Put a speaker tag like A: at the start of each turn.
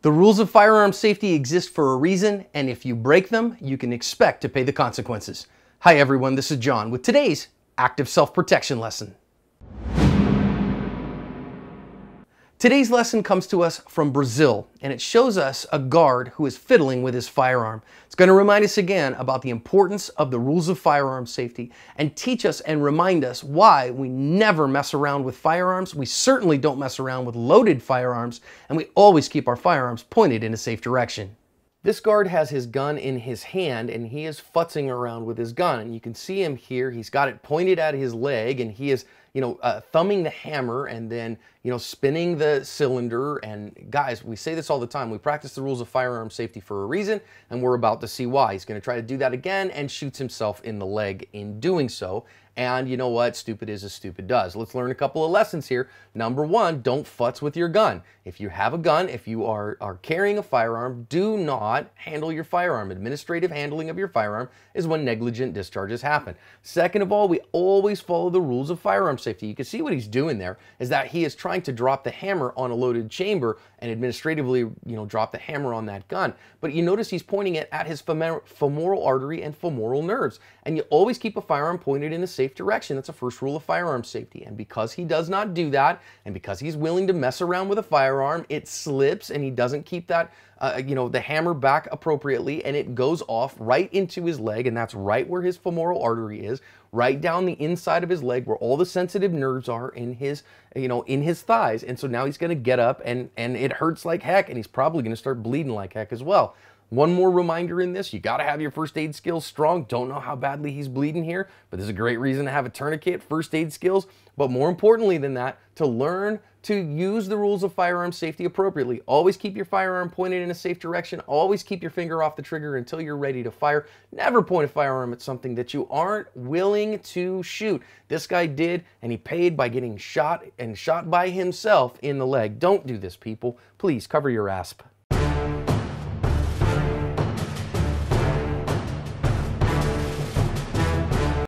A: The rules of firearm safety exist for a reason, and if you break them, you can expect to pay the consequences. Hi everyone, this is John with today's active self-protection lesson. Today's lesson comes to us from Brazil, and it shows us a guard who is fiddling with his firearm. It's going to remind us again about the importance of the rules of firearm safety and teach us and remind us why we never mess around with firearms. We certainly don't mess around with loaded firearms, and we always keep our firearms pointed in a safe direction. This guard has his gun in his hand and he is futzing around with his gun, and you can see him here. He's got it pointed at his leg and he is thumbing the hammer and then spinning the cylinder. And guys, we say this all the time, we practice the rules of firearm safety for a reason, and we're about to see why. He's going to try to do that again and shoots himself in the leg in doing so. And you know what? Stupid is as stupid does. Let's learn a couple of lessons here. Number one, don't futz with your gun. If you have a gun, if you are carrying a firearm, do not handle your firearm. Administrative handling of your firearm is when negligent discharges happen. Second of all, we always follow the rules of firearm safety. You can see what he's doing there is that he is trying to drop the hammer on a loaded chamber and administratively, drop the hammer on that gun. But you notice he's pointing it at his femoral artery and femoral nerves. And you always keep a firearm pointed in a safe direction. That's the first rule of firearm safety. And because he does not do that, and because he's willing to mess around with a firearm, it slips and he doesn't keep that, the hammer back appropriately, and it goes off right into his leg, and that's right where his femoral artery is, right down the inside of his leg where all the sensitive nerves are in his, in his thighs. And so now he's going to get up and it hurts like heck, and he's probably going to start bleeding like heck as well. One more reminder in this, you got to have your first aid skills strong. Don't know how badly he's bleeding here, but this is a great reason to have a tourniquet, first aid skills. But more importantly than that, to learn to use the rules of firearm safety appropriately. Always keep your firearm pointed in a safe direction. Always keep your finger off the trigger until you're ready to fire. Never point a firearm at something that you aren't willing to shoot. This guy did, and he paid by getting shot by himself in the leg. Don't do this, people. Please cover your asp.